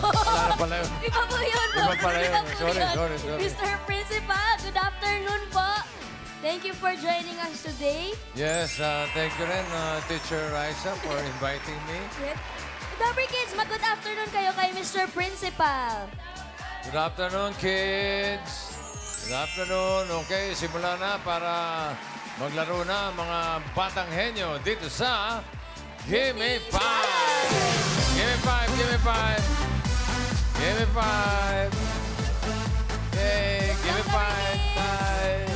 Wala na pala yun. Iba po yun po. Iba pala yun. Iba po Sorry, yun. sorry. Mr. Principal, good afternoon po. Thank you for joining us today. Yes, thank you rin, Teacher Raisa, for inviting me. Dabber Kids, mag-good afternoon kayo kay Mr. Principal. Good afternoon, kids. Good afternoon. Okay, simula na para maglaro na ang mga batang henyo dito sa Gimme 5! Gimme 5! Gimme 5! Gimme 5! Yay! Gimme 5! Time!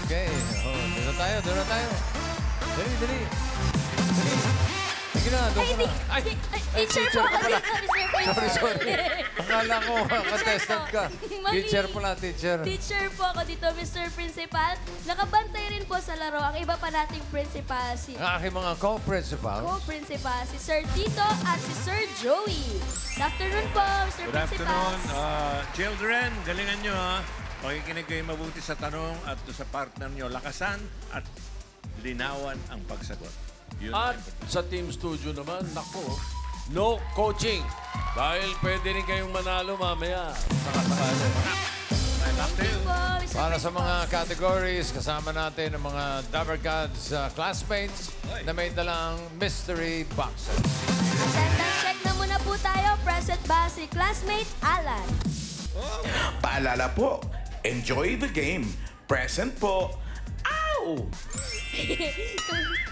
Okay. Oh, doon na tayo, doon na tayo. Dali, dali. Dali. Sige na, doon ka na. Teacher po ako dito, Mr. Principal. Sorry. Akala ko, contestant ka. Teacher pala, teacher. Teacher po ako dito, Mr. Principal. Nakabantay rin po sa laro ang iba pa nating principal, si Ang aking mga co-principal. co-principal, si Sir Tito at si Sir Joey. Good afternoon po, Mr. Good Principal. afternoon. Children, galingan nyo ha. Pakikinig kayo mabuti sa tanong at sa partner nyo. Lakasan at linawan ang pagsagot. Yun At sa Team Studio naman, nako, no coaching. Dahil pwede rin kayong manalo mamaya. Sakasakali. Thank you po, Mr. Para sa Principal. mga categories, kasama natin ang mga Dabber Gods classmates na may dalang mystery boxes. Attendance check na muna po tayo. Present ba si classmate Alan? Paalala po, enjoy the game. Present po. Ow!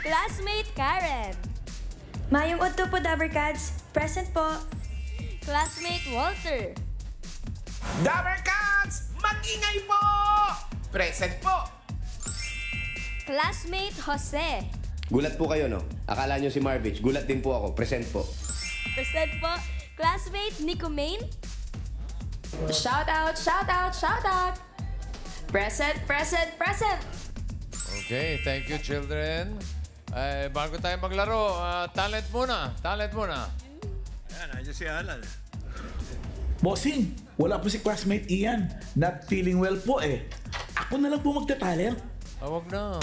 Classmate Karen. Mayong udto po, Dabber Cats. Present po. Classmate Walter. Dabber Cats! Mag-ingay po! Present po. Classmate Jose. Gulat po kayo, no? Akala nyo si Marvich. Gulat din po ako. Present po. Present po. Classmate Nico Main. Shout out, shout out, shout out. Present, present, present. Okay, thank you, children. Bago tayo maglaro, talent muna. Talent muna. Yan, nandiyan si Alan. Bossing, wala po si classmate Ian. Not feeling well po eh. Ako na lang po magta-talent. Wag na.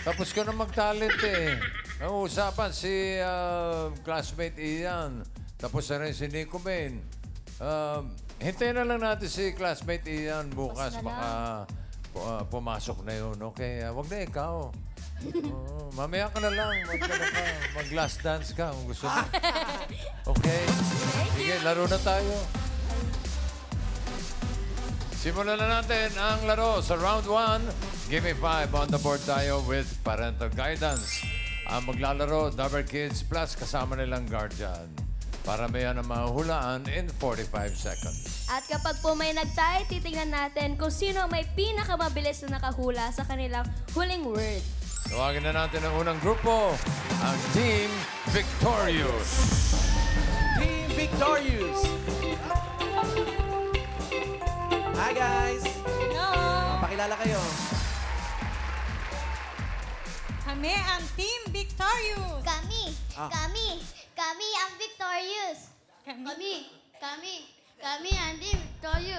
Tapos ka na mag-talent eh. Ang usapan si classmate Ian. Tapos na rin si Nico Main. Hintayin na lang natin si classmate Ian bukas. Baka pumasok na yun. Okay, wag na ikaw. Mamaya ka na lang. Mag-last dance ka kung gusto mo. Okay? Sige, laro na tayo. Simulan na natin ang laro sa round 1. Gimme 5 on the board tayo with parental guidance. Ang maglalaro, Dabber Kids Plus kasama nilang guardian. Para may ang mahulaan in 45 seconds. At kapag po may nagtay, titingnan natin kung sino may pinakamabilis na nakahula sa kanilang huling word. Tawagin na natin ang unang grupo, ang Team Victorious. Team Victorious! Hi guys! Hello! Pakilala kayo. Kami ang Team Victorious. Kami ang Victorious. Kami ang Team Victorious.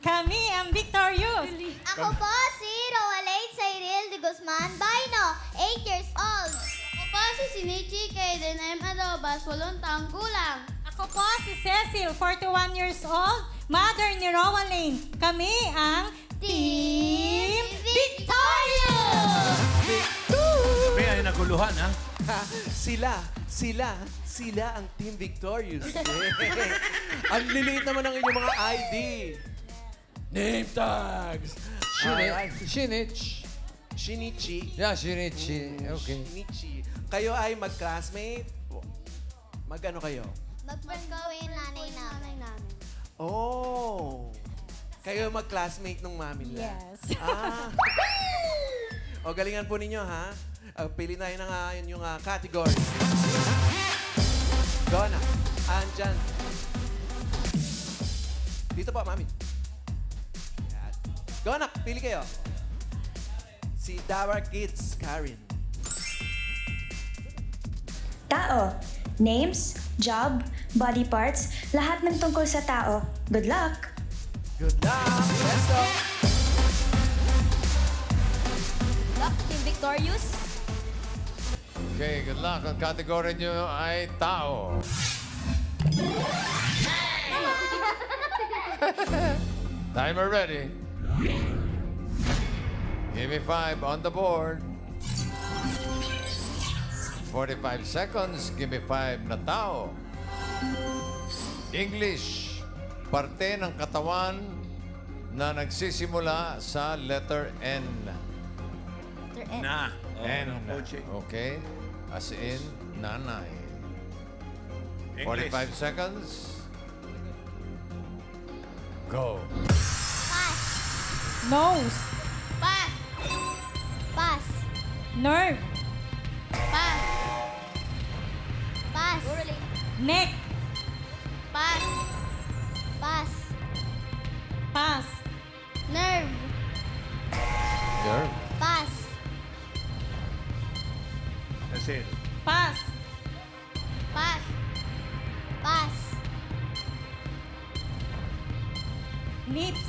Kami ang Victorious. Ako po si Rowalate Cyril de Guzman Baino, 8 years old. Ako po si Sinichi Kaden M. Adobas, 8 taong gulang. Ako po si Cecil, 41 years old, mother ni Rowalane. Kami ang Team Victorious! Sabi ay naguluhan ha. Sila ang Team Victorious. Ang liliit naman ng inyong mga ID. Name tags. Shinichi. Shinichi. Yeah, Shinichi. Okay. Shinichi. Kayo ay mag-classmate? Mag-ano kayo? Mag-friend ko yung nanay namin. Oh. Kayo mag-classmate nung mami nila? Yes. O, galingan po ninyo, ha? Pili na yun yung category. Go na. Andyan. Dito po, mami. Yan. Go na. Pili kayo. Si Dabber Kids, Karen. Tao. Names, job, body parts, lahat ng tungkol sa tao. Good luck! Good luck. Let's go. Luck, Team Victorious. Okay, good luck. Ang category nyo ay tao. Timer ready. Give me 5 on the board. 45 seconds. Give me 5 na tao. English. Parte ng katawan na nagsisimula sa letter N. Letter N. Na. N. Coaching. Okay. As in, nanay. English. 45 seconds. Go. Pass. Nose. Pass. Pass. Nerve. Pass. Pass. Neck. Pass. Pass. Pass. Nerve. Nerve. Pass. That's it. Pass. Pass. Pass. Lips.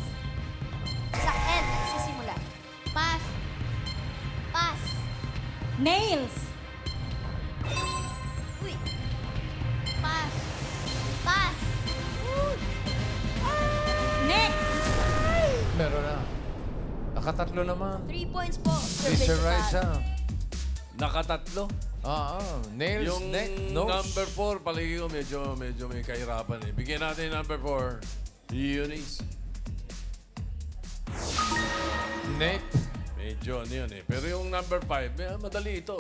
Sa N, sisimula. Pass. Pass. Nails. Uy. Pass. Pass. Neck. Meron na. Nakatatlo naman. 3 points po. Sir Teacher Victor. Raisa. Nakatatlo. Nails, Yung neck, nose. number 4, palagi ko medyo may kahirapan eh. Bigyan natin yung number 4. Eunice. Neck. Medyo ano yun eh. Pero yung number 5, madali ito.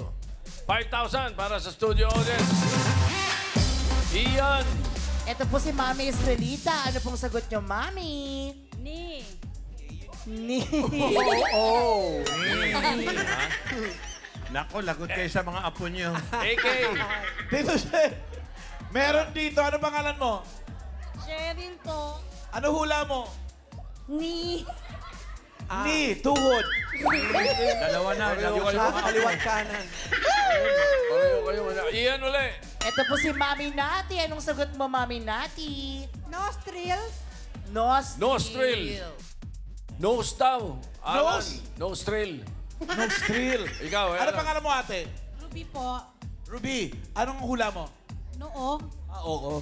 5,000 para sa studio audience. Ian. Ito po si Mami Israelita. Ano pong sagot nyo, Mami? Ni. Ni. Oh. Nako, lagot kayo sa mga apo niyo. AK. Dito siya. Meron dito. Ano pangalan mo? Cheryl po. Ano hula mo? Ni. Ni, tuhod. Dalawa na. Lagot Sa kaliwat kanan. Pareho kayo. Ian uli. Ito po si Mami Nati. Anong sagot mo, Mami Nati? Nostrils. Nostril. Nose daw. Alan. Nose? Nostril. Nostril. Ikaw, eh. Ano pangalan mo, ate? Ruby po. Ruby. Anong hula mo? Noo. Oo.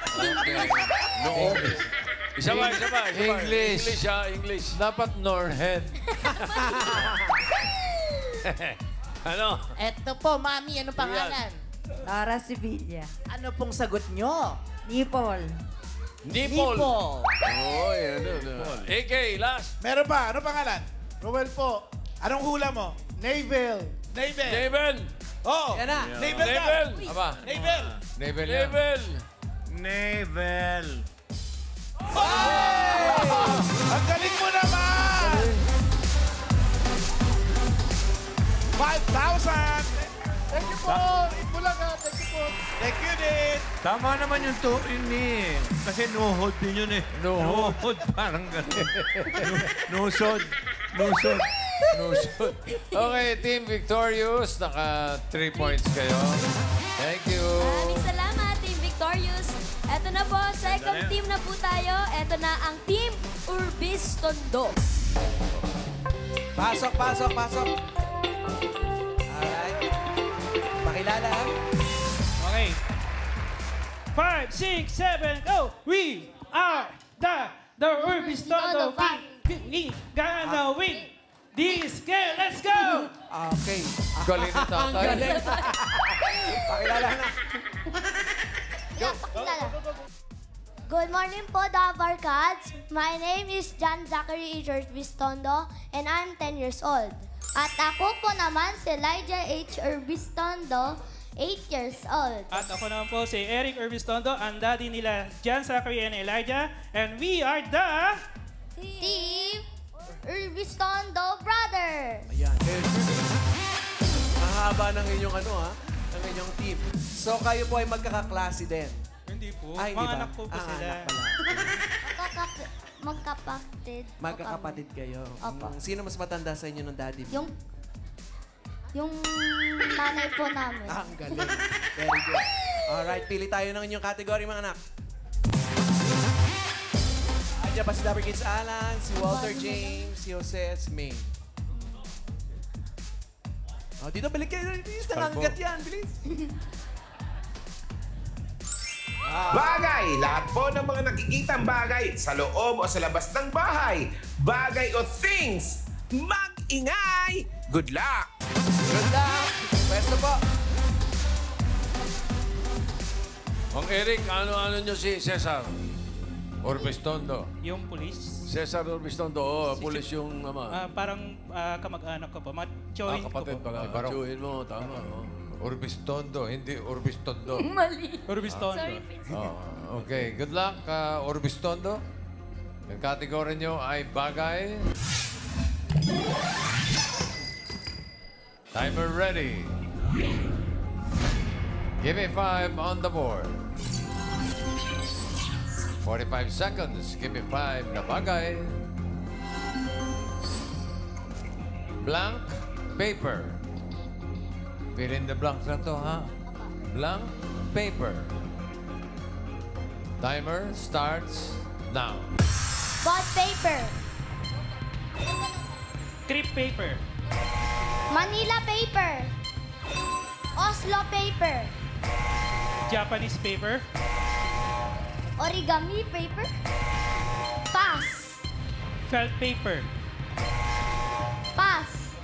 Okay. Noo. Isa ba? English. English. Dapat Norhead. Ano? Ito po, Mami. Anong pangalan? Lara Sevilla. Ano pong sagot nyo? Nipol. Nipol. Nipol. Ano. AK, last. Meron pa. Ano pangalan? Roel po. Anong hula mo? Navel. Navel. Navel. Oo. Yan na. Navel ka. Navel. Aba. Navel. Navel yan. Navel. Navel. Ang galing mo naman! 5,000! Thank you po. Bulaga. Thank you po. Thank you din! Tama naman yung tuin eh. Kasi nuhod din yun eh. Nuhod. Nuhod, parang gano'n. Nusod. Nusod. Nusod. Okay, Team Victorious. Naka 3 points kayo. Thank you. Maraming salamat, Team Victorious. Eto na po, second team na po tayo. Eto na ang Team Urbis Tondo. Pasok, pasok, pasok. Alright. Pakilala, ha? Okay. 5, 6, 7, go! We are the Urbis Tondo We gonna win this game. Let's go! Okay. Galing na tatay. Galing. Pakilala na. Good morning po, Davar Cats. My name is John Zachary George Bistondo and I'm 10 years old. At ako po naman si Elijah H. Urbistondo, 8 years old. At ako naman po si Eric Urbistondo, ang daddy nila John Zachary and Elijah. And we are the... Team Urbistondo Brothers. Ayan. Ang haba ng inyong ng inyong team. So kayo po ay magkakaklase din. Hindi po. Ay, hindi Mga ba? anak po sila. Anak pala. Magkapatid. Magkakapatid kayo. Opo. Sino mas matanda sa inyo ng daddy mo? Yung nanay po namin. Ang galing. Very good. Alright, pili tayo ng inyong category, mga anak. Andiyan pa si Dapper Kids Alan, si Walter James, si Jose, si May. Oh, dito, balik kayo. Bilis, nangangagat yan. Bilis. Bagay! Lahat po ng mga nakikitang bagay sa loob o sa labas ng bahay. Bagay o things. Mag-ingay! Good luck! Good luck! Pwesto po. Mang Eric, ano-ano nyo si Cesar? Orbistondo. Yung police. Cesar Orbistondo, pulis yung ama. Parang kamag-anak ko po. Choin ko kapatid po. pala. Parang- Chuhin mo, tama. Orbistondo, hindi Orbistondo. Mali. Orbistondo. Sorry, Prince. Okay, good luck, Orbistondo. Yung kategory nyo ay bagay. Timer ready. Give me 5 on the board. 45 seconds. Give me 5 na bagay. Blank paper. Fill in the blanks na to, ha? Blank paper. Timer starts now. Bond paper. Crepe paper. Manila paper. Oslo paper. Japanese paper. Origami paper. Pass. Felt paper. Pass.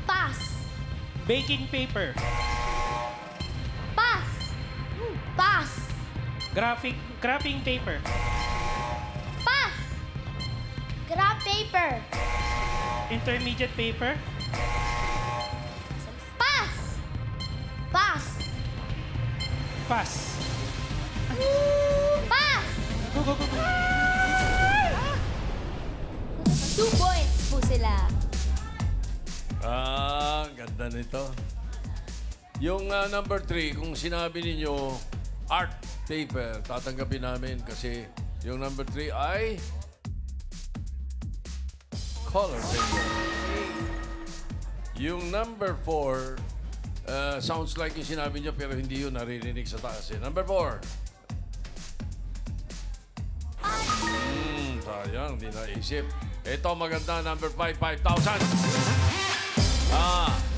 Pass. Baking paper. Pass. Pass. Graphing paper. Pass. Graph paper. Intermediate paper. Pass. Pass. Pass. Pass. Go, go, go, go. 2 points po sila. Ganda nito. Yung number 3, kung sinabi ninyo art paper, tatanggapin namin kasi yung number 3 ay color paper. Yung number 4, sounds like yung sinabi niyo pero hindi yun naririnig sa taas. Number 4. Sayang, hindi naisip. Ito maganda, number 5, 5,000.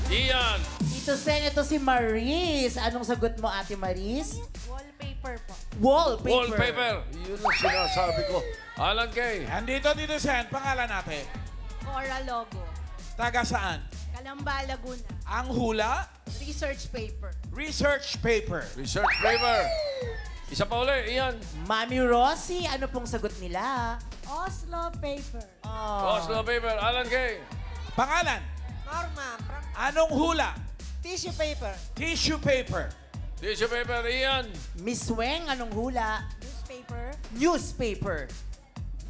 Ian. Dito Sen, ito si Maris. Anong sagot mo, Ate Maris? Wallpaper po. Wallpaper. Wallpaper. Yun ang sinasabi ko. Alan Kay. Andito, Tito Sen, pangalan natin. Cora logo. Taga saan? Kalamba, Laguna. Ang hula? Research paper. Research paper. Research paper. Isa pa uli, Ian. Mami Rosie, ano pong sagot nila? Oslo paper. Oslo paper. Alan Kay. Pangalan? Norma. Anong hula? Tissue paper. Tissue paper. Tissue paper, Ian. Miss Weng, anong hula? Newspaper. Newspaper.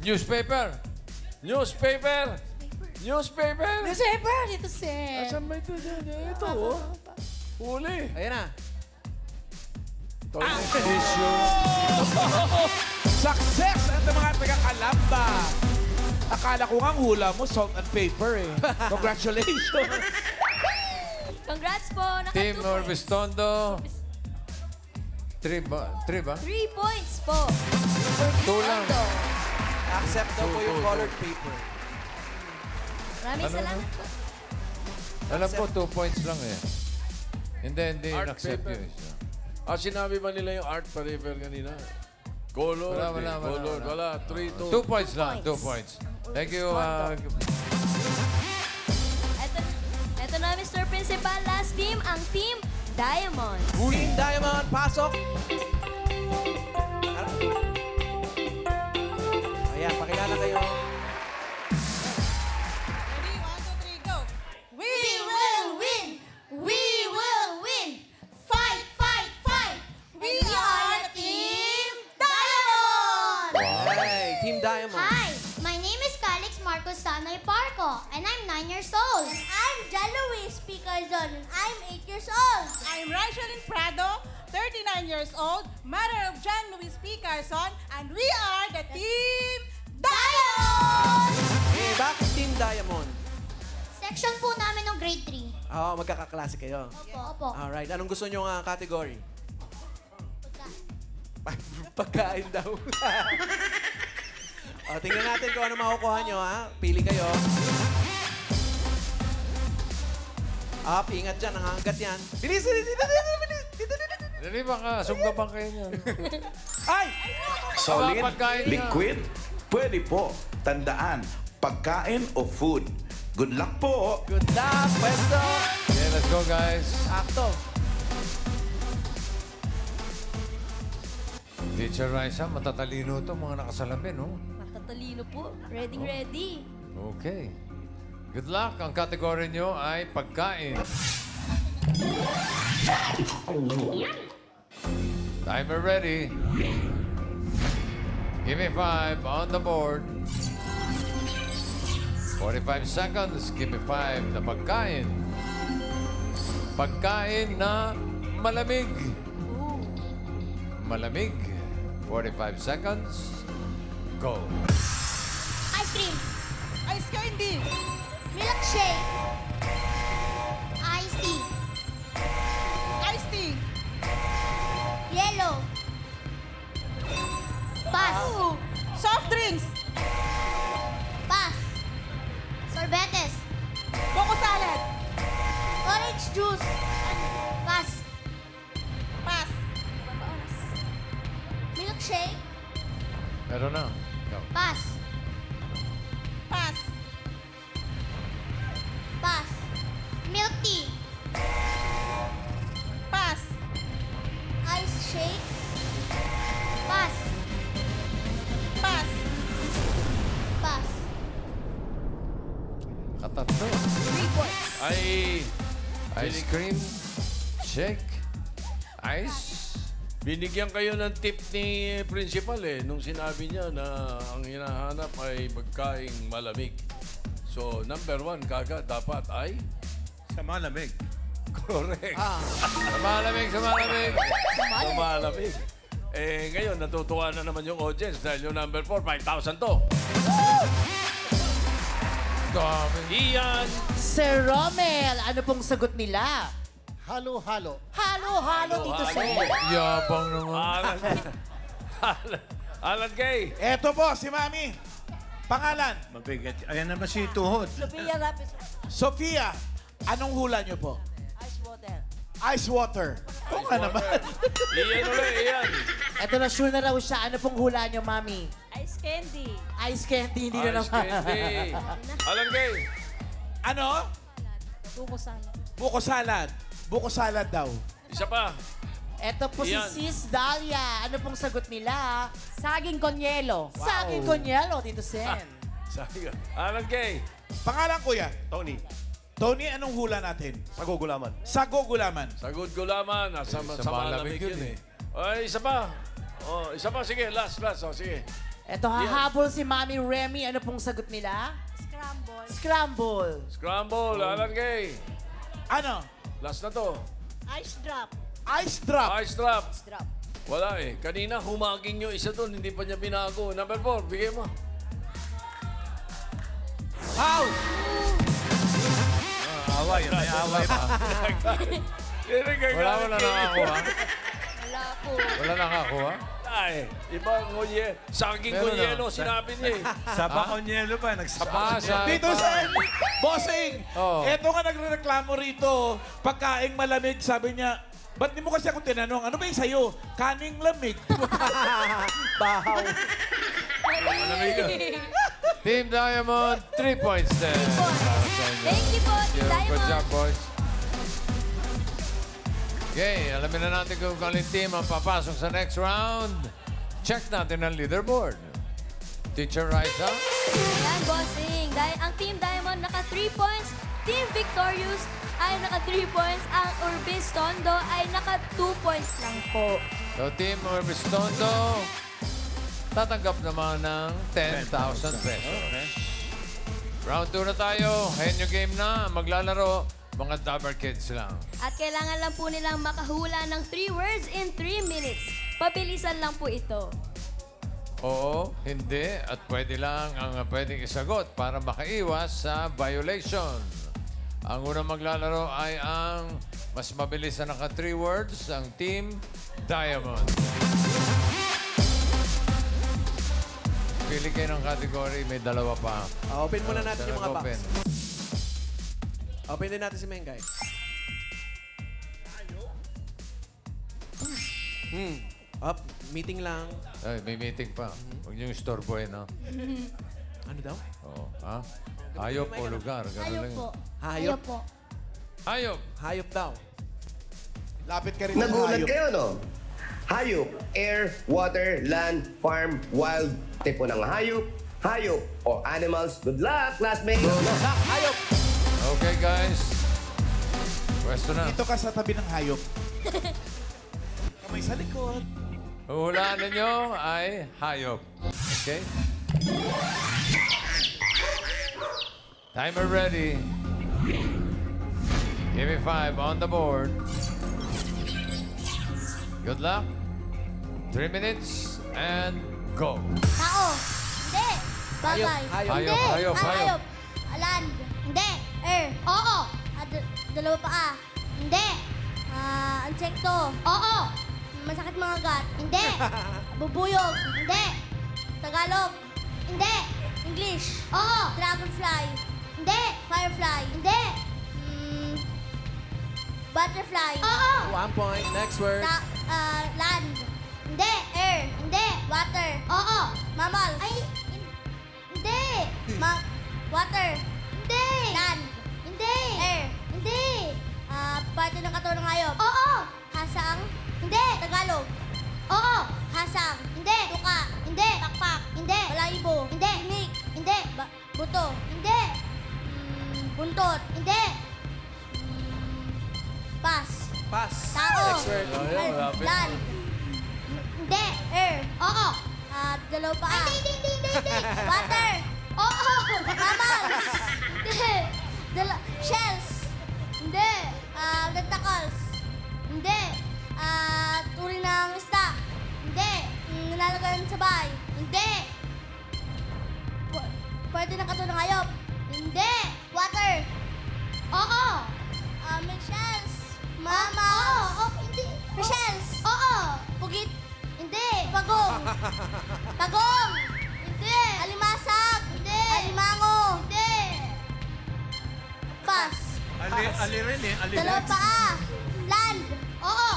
Newspaper. Newspaper. Newspaper. Newspaper, dito Sen. Asan ba ito dyan? Ito, oh. Huli. Ayan na. Success! Ito mga taga-Kalamba. Akala ko nga ang hula mo, salt and paper eh. Congratulations! Congrats po. Team 2 points. Orbistondo. 3 ba? 3 ba? 3 points po. 2 lang. Accept daw po yung colored paper. Maraming salamat po. Alam ko, 2 points lang eh. Hindi Art in-accept paper. yun. Sinabi ba nila yung art paper kanina? Color. Wala. 3, 2. 2 points lang. 2 points. Thank you. Ito na, Mr. Principal. Last team, ang Team Diamond. Team Diamond, pasok! Ayan, pakilala kayo. Ready? 1, 2, 3, go! We will win! We will win! Fight, fight, fight! We are Team Diamond! Hey, Team Diamond. Hi, my name is Calix Marcos Sanoy Parco, and I'm 9 years old. And I'm Jan Luis Picazon, and I'm 8 years old. I'm Rachelyn Prado, 39 years old, mother of John Luis P. Carson, and we are the Team Diamond! Hey, bakit Team Diamond? Section po namin ng grade 3. Oo, magkakaklase kayo. Opo. Alright, anong gusto nyo nga category? Pagkain daw. Tingnan natin kung ano makukuha nyo, ha? Pili kayo. Up, ingat dyan. Nangangagat yan. Bilis! Dali baka, sunggaban kayo niyan. Ay! Solid, pagkain niya. liquid, pwede po. Tandaan, pagkain o food. Good luck po. Good luck, pwesto! Okay, let's go guys. Sakto. Teacher Raisa, matatalino to mga nakasalamin, no? Matatalino po. Ready, ready. Okay. Good luck. Ang kategory nyo ay pagkain. Timer ready. Give me 5 on the board. 45 seconds. Give me 5 na pagkain. Pagkain na malamig. Malamig. 45 seconds. Go. Ice cream. Ice candy. Milkshake. Iced tea. Iced tea. Yellow. Pass. Soft drinks. Pass. Sorbetes. Coco salad. Orange juice. Pass. Pass. Milkshake. Meron na. Go. Pass. Pass. Pass. Milk tea. Pass. Ice shake. Pass. Pass. Pass. Katatlo. 3 points. Ay, Ice cream. Shake. Ice. binigyan kayo ng tip ni principal nung sinabi niya na ang hinahanap ay pagkaing malamig. So, number 1 kagad dapat ay? Sa malamig. Correct. Sa malamig, sa malamig. Sa malamig. Eh, ngayon, natutuwa na naman yung audience dahil yung number 4, 5,000 to. Dami. Ian. Sir Romel, ano pong sagot nila? Halo-halo. Halo-halo, Tito Sen. Yabang naman. Alan Kay. Eto po, si Mami. Pangalan? Mabigat. Ayan naman si Tuhod. Sophia Rapis. Sofia. Anong hula niyo po? Ice water. Ice water. Oo nga naman. Iyan ulit, Iyan. Eto na, sure na raw siya. Ano pong hula niyo, Mami? Ice candy. Ice candy, hindi na Ice naman. candy. Alan Kay. Ano? Buko salad. Buko salad. Buko salad daw. Isa pa. Eto po Iyan. si Sis Dahlia. Ano pong sagot nila? Saging konyelo. Saging konyelo, Tito Sen. Sabi ka. Alan Kay. Pangalan, kuya? Tony. Tony, anong hula natin? Sagugulaman. Sagugulaman. Sagot ko lamang. Sa malamig yun Ay, isa pa. Oh, isa pa. Sige, last. Oh, sige. Eto, hahabol si Mami Remy. Ano pong sagot nila? Scramble. Scramble. Scramble, Alan Kay. Ano? Last na to. Ice drop. Ice drop. Ice drop. Ice drop. Wala Kanina, humaging nyo isa doon. Hindi pa niya binago. Number 4, bigay mo. How? Away. May away pa. Wala nakakuha. Wala po. Wala nakakuha. Ay, ibang ngolye. Saging Meron ngonyelo, na. sinabi niya Sa Baconyelo pa. Sa Dito sa Bossing, Oh. eto nga nagreklamo rito. Pagkaing malamig, sabi niya, ba't di mo kasi ako tinanong, ano ba yung sa'yo? Kaning lamig. Bahaw. Team Diamond, 3 points then. Thank you po, Team Good Diamond. job, boys. Okay, alamin na natin kung kaling team ang papasok sa next round. Check natin ang leaderboard. Teacher Raisa. Ayan, bossing. Dahil ang Team Diamond naka 3 points, Team Victorious ay naka 3 points, ang Urbis Tondo ay naka 2 points lang po. So, Team Urbistondo, tatanggap naman ng 10,000 pesos. Okay. Round 2 na tayo. Henyo game na. Maglalaro, mga Dabber Kids lang. At kailangan lang po nilang makahula ng 3 words in 3 minutes. Pabilisan lang po ito. Oo, hindi, at pwede lang ang pwedeng isagot para makaiwas sa violation. Ang unang maglalaro ay ang mas mabilis na naka 3 words, ang Team Diamond. Pili kayo ng category, may dalawa pa. Open muna natin yung mga box. Open. Open din natin si Mengay. Up, meeting lang. Ay, may meeting pa. Huwag niyong istorbohin, no? Ano daw? Oo. Ha? Hayop o lugar. Ganun Hayop lang. po. Hayop. po. Hayop. Hayop daw. Lapit ka rin sa Nagulat hayop. kayo, no? Hayop, air, water, land, farm, wild, tipo ng hayop, hayop, o animals. Good luck, classmates! Hayop! Okay, guys. Pwesto na. Dito ka sa tabi ng hayop. Kamay sa likod. Huhulaan ninyo ay hayop. Okay? Timer ready. Give me 5 on the board. Good luck. 3 minutes and go. Tao. Hindi. Bagay. Hayop. Hindi. Hayop. Hayop. Land. Hindi. Air. Oo. Dalawa paa. Hindi. Insekto. Oo. Masakit mga gat. Hindi. Bubuyog. Hindi. Tagalog. Hindi. English. Oo. Dragonfly. Hindi. Firefly. Hindi. Butterfly. Oo. 1 point. Next word. Land. Hindi. Air. Hindi. Water. Oo. Mammals. Ay, hindi. Water. Hindi. Land. Hindi. Air. Hindi. Parte ng katawan ng hayop. Oo. Hasang. Hindi. Tagalog. Oo. Hasang. Hindi. Tuka. Hindi. Pakpak. Hindi. Balahibo. Hindi. Tinik. Hindi. Buto. Hindi. Buntot. Hindi. Pass. Pass. Tao. Next word. Land. Hindi. Air. Oo. Dalawa paa. Hindi. Water. Oo. Mammals. Hindi. Shells. Hindi. Tentacles. Hindi. Turi ng isda. Hindi. Nilalagay sa bahay. Hindi. Pwede na kato ng hayop. Hindi. Water. Oo. May shells. Mammals. Oo. Hindi. May shells. Oo. Pugit. Hindi. Pagong. Pagong. Hindi. Alimasag. Hindi. Alimango. Hindi. Pass. Ali rin eh. Ali Dalawa rin. paa. Land. Oo.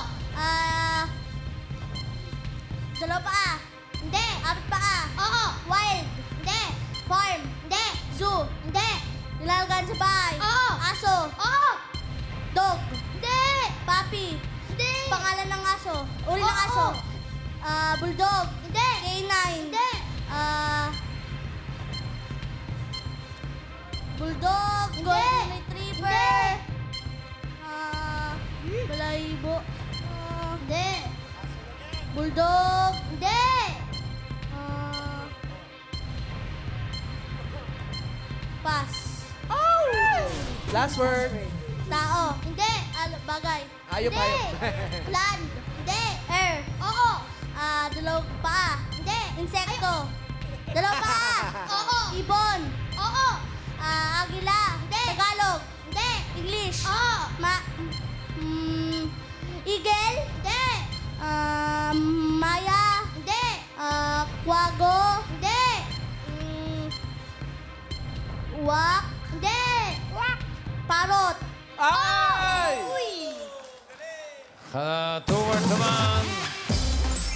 Dalawa paa. Hindi. Apat paa. Oo. Wild. Hindi. Farm. Hindi. Zoo. Hindi. Nilalagayan sa bahay. Oo. Aso. Oo. Dog. Hindi. Puppy. Hindi. Pangalan ng aso. Uri ng aso. Bulldog. Hindi. K9. Hindi. Bulldog. Golden Retriever. Balahibo. Hindi. Bulldog. Hindi. Pass. Oh! Last word. Tao. Hindi. Bagay. Hayop, Hindi. hayop. Land. Hindi. Air. Oo. Dalawang paa. Hindi. Insekto. Dalawang paa. Oo. Ibon. Oo. Agila. Hindi. Tagalog. Hindi. English. Oo. Eagle. Hindi. Maya. Hindi. Kwago. Hindi. Wak. Hindi. Wak. Parot. Ay! Uy! 2 words naman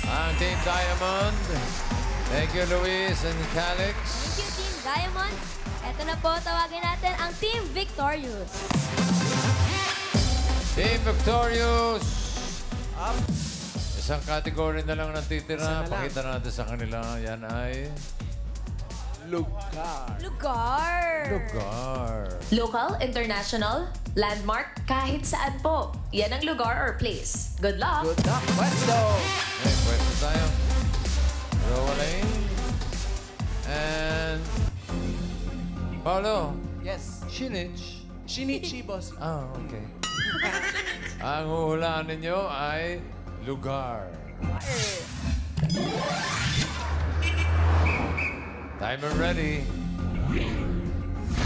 ang Team Diamond. Thank you, Luis and Calix. Thank you, Team Diamond. Ito na po, tawagin natin ang Team Victorious. Team Victorious. Up. Isang category na lang natitira. Isa na lang. Pakita natin sa kanila. Yan ay Lugar. Lugar. lugar. Local, international, landmark, kahit saan po. Yan ang lugar or place. Good luck! Good luck. Let's go. Okay, pwesto tayo. Rolling. And Paolo. Yes. Shinich. Shinichi, boss. Ah, okay. Ang huhulaan ninyo ay lugar. Timer ready.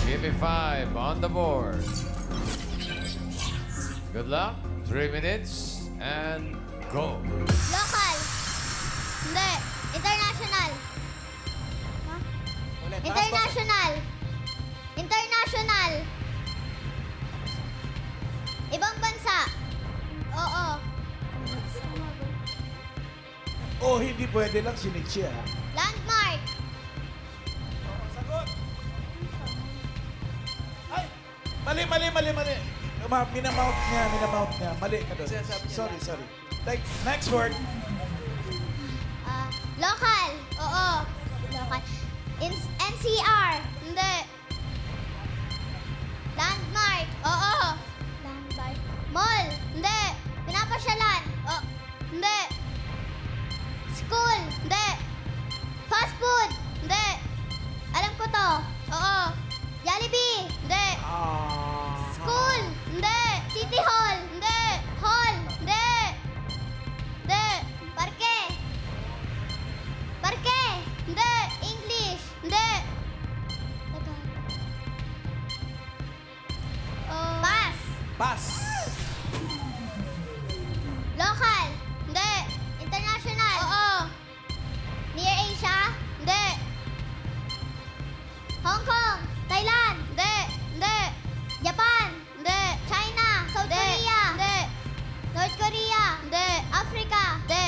Give me 5 on the board. Good luck. 3 minutes and go. Local. Hindi. International. International. International. Ibang bansa. Oo. O hindi pwede lang si Nietzsche, ha? Landmark. Mali. Minamount niya. Mali ka doon. Sorry. Like, next word. Local. Oo. Local. NCR. Hindi. Landmark. Oo. Landmark. Mall. Hindi. Pinapasyalan. Oh. Hindi. School. Hindi. Fast food. Hindi. Alam ko to. Oo. Jollibee. Hindi. School. Hindi. City Hall. Hindi. Hall. Hindi. Hindi. Parke. Parke. Hindi. English. Hindi. Pass. Local. Hindi. International. Oo. Near Asia. Hindi. Hong Kong. Thailand. Hindi. Japan. Hindi. China. South Korea. Hindi. North Korea. Hindi. Africa. Hindi.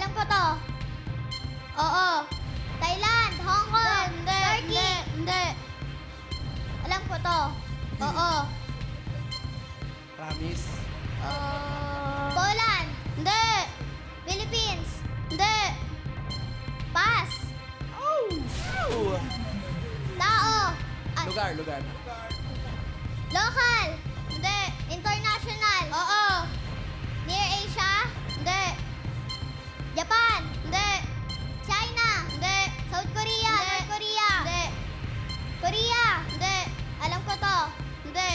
Alam ko to. Oo. Thailand. Hong Kong. Hindi. Turkey. Hindi. Alam ko to. Oo. Promise. Poland. Hindi. Philippines. Hindi. Pass. Tao. Lugar. Local. Hindi. International. Oo. Near Asia. Hindi. Japan. Hindi. China. Hindi. South Korea. North Korea. Hindi. Korea. Hindi. Alam ko to. Hindi.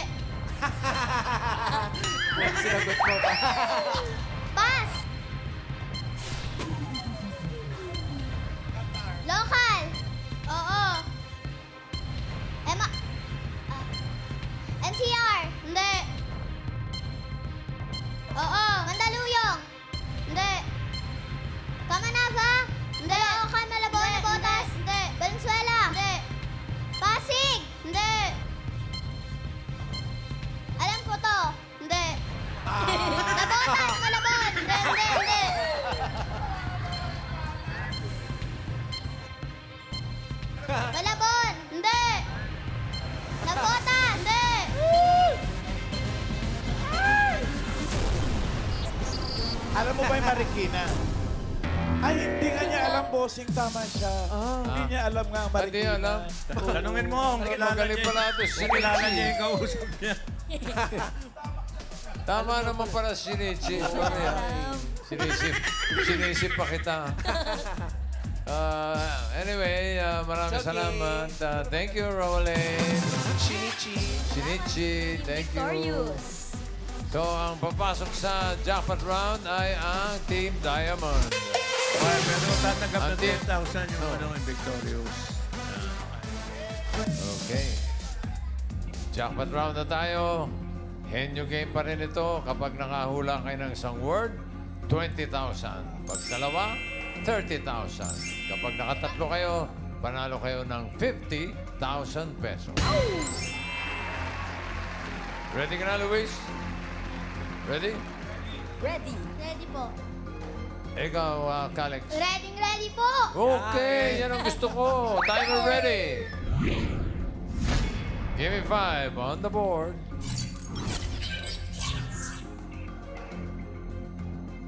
Sinagot mo pa. Pass. Local. Oo. NCR. Hindi. Oo. Mandaluyong. Hindi. Kamanava. Hindi. Caloocan, Malabon, Botas. Hindi. Valenzuela. Hindi. Pasig. Hindi. Alam ko to. Hindi. Nabotas, Malabon. Hindi. Malabon. Hindi. Nabotas. Hindi. Alam mo ba yung Marikina? Ay, hindi nga niya alam, bossing. Tama siya. Hindi niya alam nga ang Marikina. Hindi alam. Tanungin mo kung kilala Magaling niya. pala ito si Kung kilala Nietzsche. niya yung kausap niya. Tama naman para si Nietzsche. Sorry. Sinisip pa kita. Anyway, maraming salamat. Thank you, Rowland. Shinichi. Thank you. Victorious. So, ang papasok sa jackpot round ay ang Team Diamond. Okay, pero tatanggap Ang na team- 10,000 yung Victorious. Okay. Jackpot round na tayo. Henyo game pa rin ito. Kapag nakahula kayo ng isang word, 20,000. Pag dalawa, 30,000. Kapag nakatatlo kayo, panalo kayo ng 50,000 pesos. Ready ka na, Luis? Ready? Ready po. Ikaw, Calix. Ready po. Okay, yan ang gusto ko. Timer ready. Give me 5 on the board.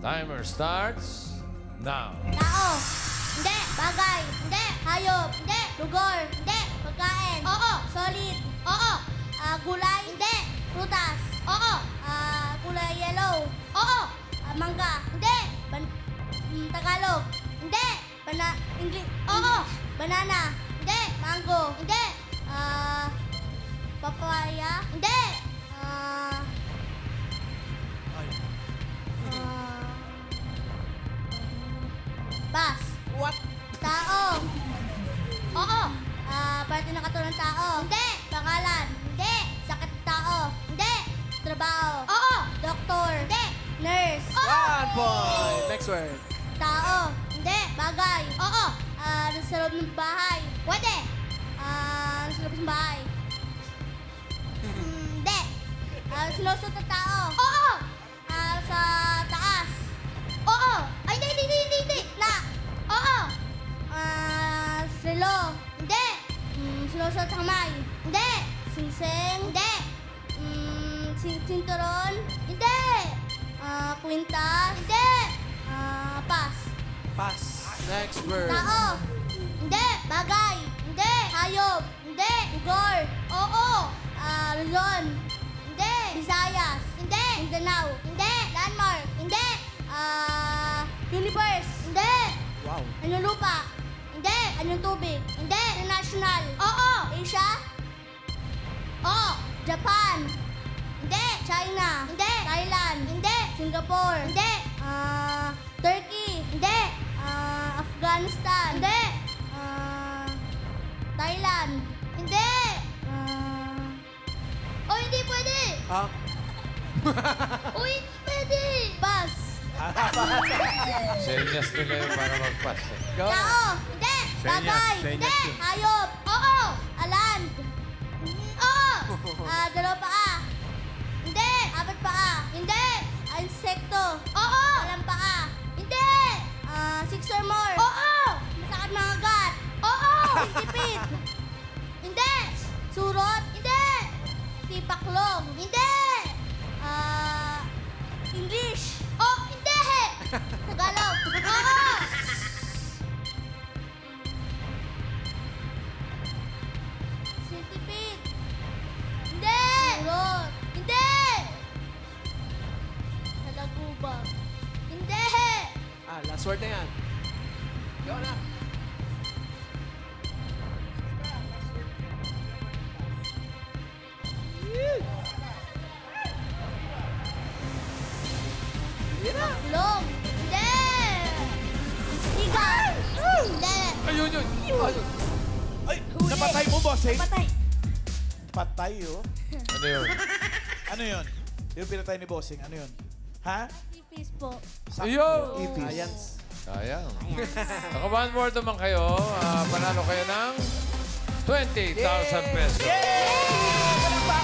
Timer starts now. Tao. Hindi. Bagay. Hindi. Hayop. Hindi. Lugar. Hindi. Pagkain. Oo. Solid. Oo. Gulay. Hindi. Prutas. Oo. Kulay yellow. Oo. Mangga. Hindi. Tagalog. Hindi. English. Oo. Banana. Hindi. Mango. Hindi. Papaya. Hindi. Pass. What? Tao. Oo. Parte ng katawan ng tao. Hindi. Pangalan. Hindi. Sakit ng tao. Hindi. Trabaho. Oo. Doktor. Hindi. Nurse. Oo. 1 point. Next word. Tao. Hindi. Bagay. Oo. Nasa loob ng bahay. Pwede. Nasa loob ng bahay. Hindi. Sinusunod ng tao. Oo. Sa taas. Oo. Ay, hindi. Na. Cinturon? Hindi. Kwintas? Hindi. Pass. Pass. Next word. Tao? Hindi. Bagay? Hindi. Hayop? Hindi. Lugar? Oo. Luzon? Hindi. Visayas? Hindi. Mindanao? Hindi. Landmark? Hindi. Universe? Hindi. Wow. Anong lupa? Hindi. Anong tubig? Hindi. International? Oo. Asia? Oo. Japan? Hindi. China? Hindi. Thailand? Hindi. Singapore? Hindi. Turkey? Hindi. Afghanistan? Hindi. Thailand? Hindi. Hindi pwede. Hindi pwede. Pass. Senyas nila yun para mag-pass. Tao? Hindi. Bagay? Hindi. Hayop? Oo. Land? Oo. Dalawang paa? Hindi. Apat paa? Hindi. Insekto? Oo. Walang paa? Hindi. Six or more? Oo. Masakit mga gat? Oo. Tipid? Hindi. Surot? Hindi. Tipaklong? Hindi. English? Oh, hindi. Tagalog? Oo. Centipede? Hindi. Surot? Hindi. Talagubang? Hindi. Last word na yan. Go na. Long? Hindi. Tigas? Hindi. Ayun. Ay, napatay mo, bossing? Patay. Patay, oh. Ano yun? Ano yun? Yung pinatay ni bossing, ano yun? Ha? Ipis po. Ayun! Ipis. Sayang. Naka one word naman kayo. Panalo kayo ng 20,000 pesos.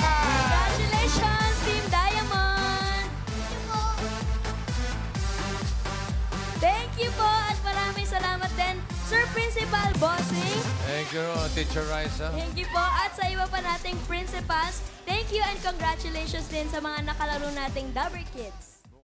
Congratulations, Team Diamond! Thank you po at maraming salamat din, Sir Principal Bossing. Thank you, Teacher Raisa. Thank you po. At sa iba pa nating principals, thank you and congratulations din sa mga nakalaro nating Dabber Kids.